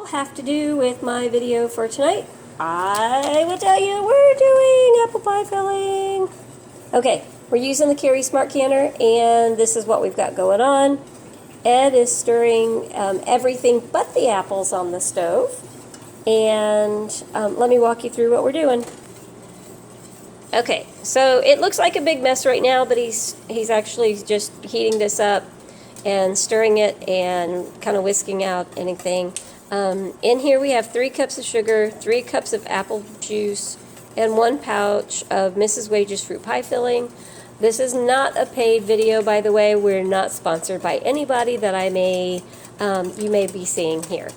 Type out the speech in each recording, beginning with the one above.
have to do with my video for tonight. I will tell you we're doing apple pie filling. Okay, we're using the Carey Smart Canner, and this is what we've got going on. Ed is stirring everything but the apples on the stove. And let me walk you through what we're doing. Okay, so it looks like a big mess right now, but he's actually just heating this up and stirring it and kind of whisking out anything. In here we have 3 cups of sugar, 3 cups of apple juice, and 1 pouch of Mrs. Wage's fruit pie filling. This is not a paid video, by the way. We're not sponsored by anybody that you may be seeing here.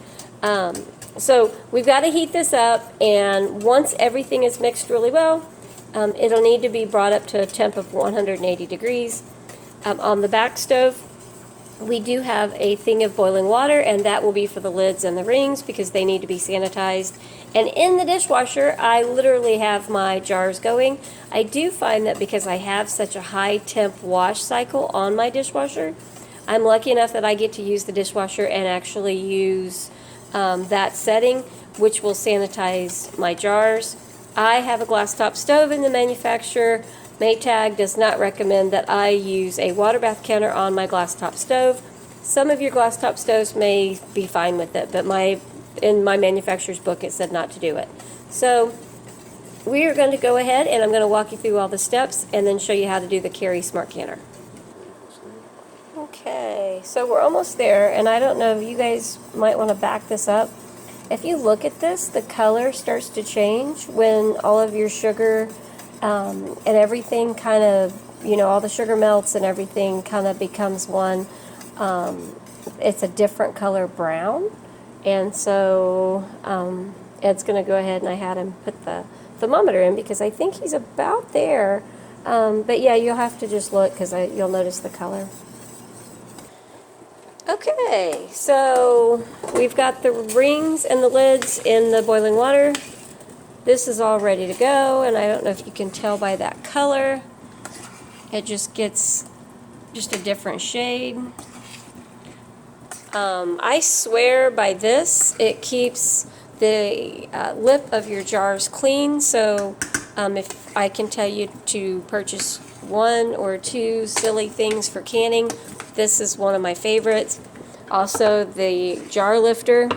So we've got to heat this up, and once everything is mixed really well, it'll need to be brought up to a temp of 180 degrees. On the back stove, we do have a thing of boiling water, and that will be for the lids and the rings because they need to be sanitized. And in the dishwasher, I literally have my jars going. I do find that because I have such a high temp wash cycle on my dishwasher, I'm lucky enough that I get to use the dishwasher and actually use that setting, which will sanitize my jars. I have a glass top stove in the manufacturer. Maytag does not recommend that I use a water bath counter on my glass top stove. Some of your glass top stoves may be fine with it, but in my manufacturer's book it said not to do it. So we are going to go ahead and I'm going to walk you through all the steps and then show you how to do the Carey Smart Canner. Okay, so we're almost there, and I don't know if you guys might want to back this up. If you look at this, the color starts to change when all of your sugar and everything kind of, all the sugar melts and everything kind of becomes one. It's a different color brown. And so Ed's going to go ahead, and I had him put the thermometer in because I think he's about there. But yeah, you'll have to just look because you'll notice the color. Okay, so we've got the rings and the lids in the boiling water. This is all ready to go, and I don't know if you can tell by that color. It just gets just a different shade. I swear by this, it keeps the lip of your jars clean, so if I can tell you to purchase 1 or 2 silly things for canning, this is one of my favorites. Also, the jar lifter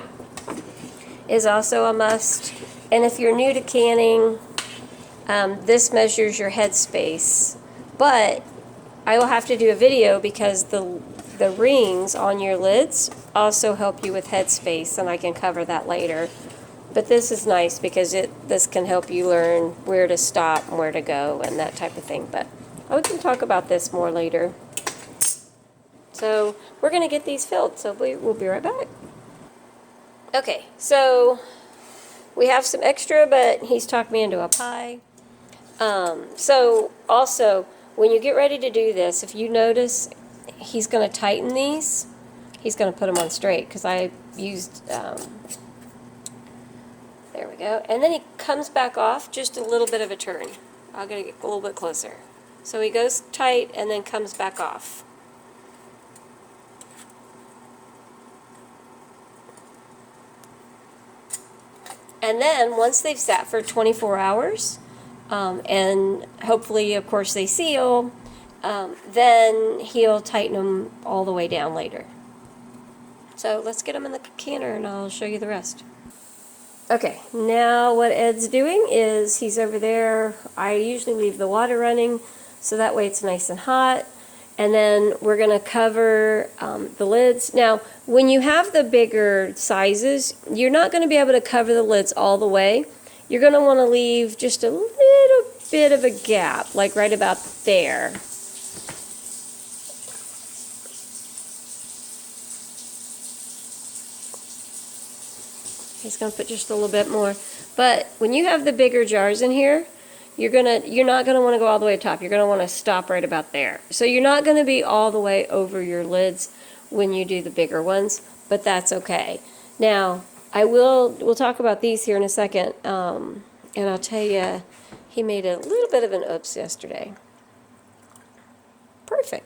is also a must. And if you're new to canning, this measures your headspace. But I will have to do a video because the rings on your lids also help you with headspace, and I can cover that later. But this is nice because this can help you learn where to stop and where to go and that type of thing. But we can talk about this more later. So we're going to get these filled, so we'll be right back. Okay, so we have some extra, but he's talked me into a pie. So also, when you get ready to do this, if you notice, he's going to tighten these. He's going to put them on straight because I used, there we go. And then he comes back off just a little bit of a turn. I'll get a little bit closer. So he goes tight and then comes back off. And then once they've sat for 24 hours, and hopefully, of course, they seal, then he'll tighten them all the way down later. So let's get them in the canner and I'll show you the rest. Okay, now what Ed's doing is he's over there. I usually leave the water running so that way it's nice and hot. And then we're going to cover the lids. Now, when you have the bigger sizes, you're not going to be able to cover the lids all the way. You're going to want to leave just a little bit of a gap, like right about there. He's going to put just a little bit more. But when you have the bigger jars in here, you're not going to want to go all the way to top. You're going to want to stop right about there. So you're not going to be all the way over your lids when you do the bigger ones, but that's okay. Now, we'll talk about these here in a second, and I'll tell you, he made a little bit of an oops yesterday. Perfect.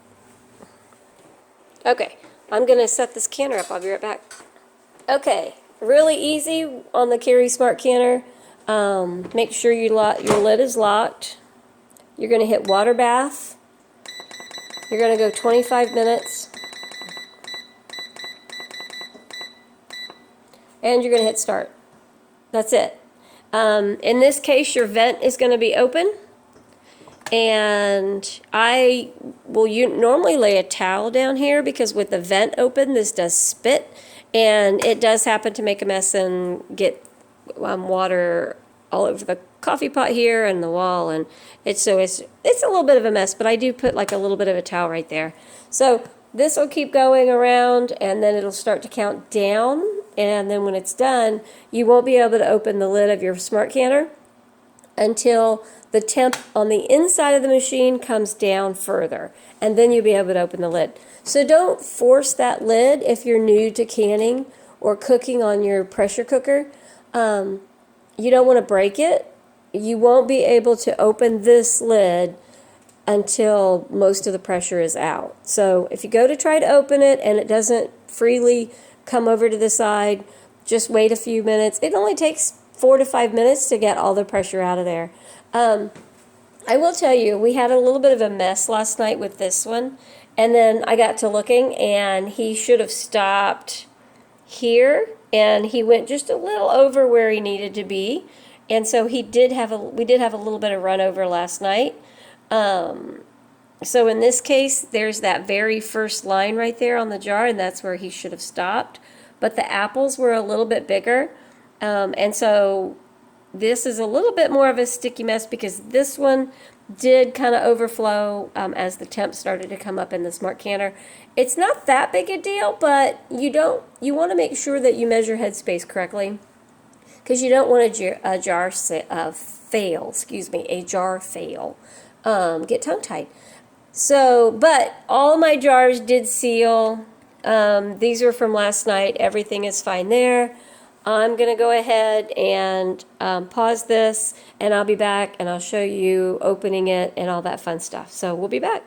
Okay, I'm going to set this canner up. I'll be right back. Okay, really easy on the Carey Smart Canner. Make sure your lid is locked. You're going to hit water bath. You're going to go 25 minutes. And you're going to hit start. That's it. In this case, your vent is going to be open. And I will normally lay a towel down here because with the vent open, this does spit. And it does happen to make a mess and get water all over the coffee pot here and the wall. And it's a little bit of a mess, but I do put like a little bit of a towel right there. So this will keep going around and then it'll start to count down. And then when it's done, you won't be able to open the lid of your smart canner until the temp on the inside of the machine comes down further. And then you'll be able to open the lid. So don't force that lid if you're new to canning or cooking on your pressure cooker. You don't want to break it. You won't be able to open this lid until most of the pressure is out. So if you go to try to open it and it doesn't freely come over to the side, just wait a few minutes. It only takes 4 to 5 minutes to get all the pressure out of there. I will tell you, we had a little bit of a mess last night with this one, and then I got to looking, and he should have stopped here, and he went just a little over where he needed to be, and so we did have a little bit of run over last night. So in this case, there's that very first line right there on the jar, and that's where he should have stopped. But the apples were a little bit bigger, and so this is a little bit more of a sticky mess because this one did kind of overflow as the temp started to come up in the smart canner. It's not that big a deal, but you want to make sure that you measure headspace correctly because you don't want a jar fail. Get tongue-tied. So, but all my jars did seal. These are from last night. Everything is fine there. I'm going to go ahead and pause this, and I'll be back, and I'll show you opening it and all that fun stuff. So we'll be back.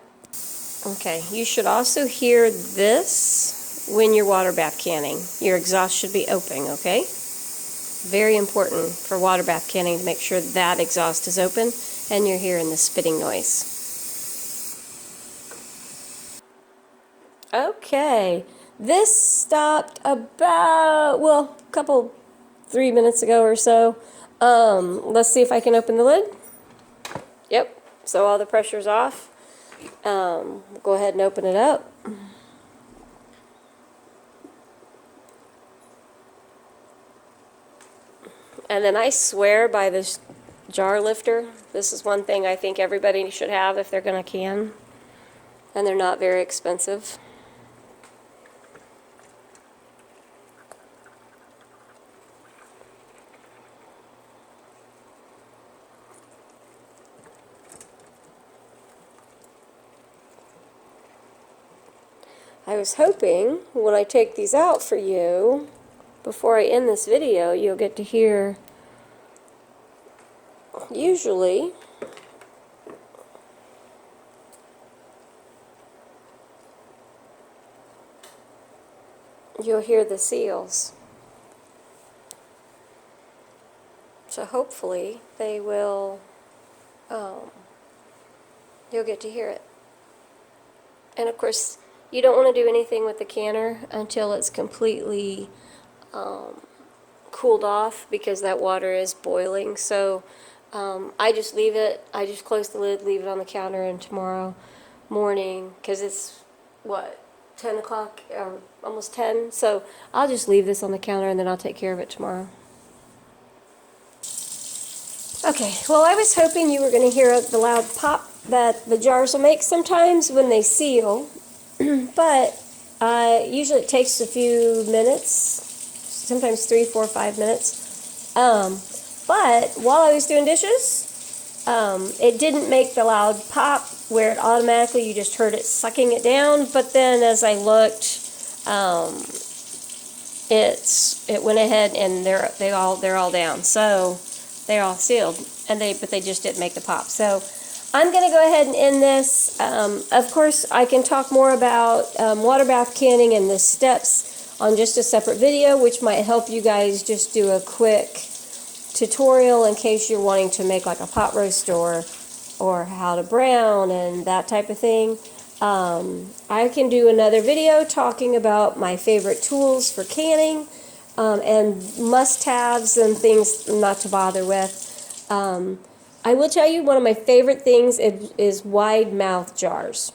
Okay, you should also hear this when you're water bath canning. Your exhaust should be open, okay? Very important for water bath canning to make sure that exhaust is open and you're hearing the spitting noise. Okay, this stopped about, well, a couple, 3 minutes ago or so. Let's see if I can open the lid. Yep, so all the pressure's off. We'll go ahead and open it up. And then I swear by this jar lifter. This is one thing I think everybody should have if they're going to can. And they're not very expensive. I was hoping when I take these out for you, before I end this video, you'll get to hear, usually, you'll hear the seals. So hopefully they will, you'll get to hear it. And of course, you don't want to do anything with the canner until it's completely cooled off because that water is boiling. So I just leave it, I just close the lid, leave it on the counter, and tomorrow morning, because it's, what, 10 o'clock, or almost 10, so I'll just leave this on the counter and then I'll take care of it tomorrow. Okay, well, I was hoping you were going to hear the loud pop that the jars will make sometimes when they seal. But usually it takes a few minutes, sometimes 3, 4, 5 minutes. But while I was doing dishes, it didn't make the loud pop where it automatically, you just heard it sucking it down. But then as I looked, it went ahead and they're all down. So they're all sealed, but they just didn't make the pop. So I'm going to go ahead and end this. Of course, I can talk more about water bath canning and the steps on just a separate video, which might help you guys just do a quick tutorial in case you're wanting to make like a pot roast or how to brown and that type of thing. I can do another video talking about my favorite tools for canning and must-haves and things not to bother with. I will tell you one of my favorite things is wide mouth jars.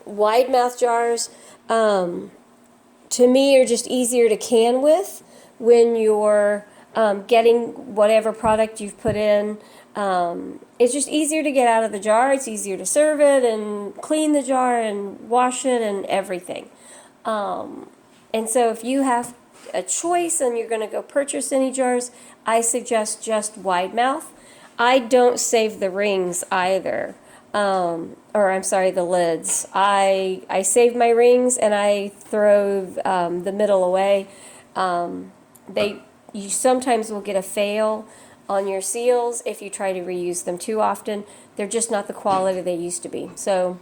Wide mouth jars to me are just easier to can with when you're getting whatever product you've put in. It's just easier to get out of the jar. It's easier to serve it and clean the jar and wash it and everything. And so if you have a choice and you're going to go purchase any jars, I suggest just wide mouth. I don't save the rings either. Or I'm sorry, the lids. I save my rings and I throw the middle away. You sometimes will get a fail on your seals if you try to reuse them too often. They're just not the quality they used to be. So,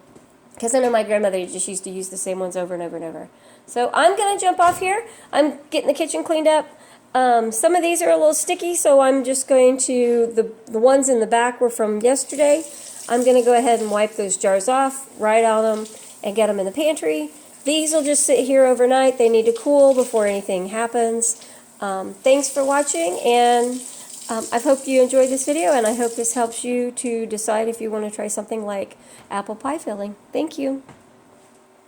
because I know my grandmother just used to use the same ones over and over and over. So I'm going to jump off here. I'm getting the kitchen cleaned up. Some of these are a little sticky, so I'm just going to, the ones in the back were from yesterday. I'm going to go ahead and wipe those jars off, write on them, and get them in the pantry. These will just sit here overnight. They need to cool before anything happens. Thanks for watching, and I hope you enjoyed this video, and I hope this helps you to decide if you want to try something like apple pie filling. Thank you.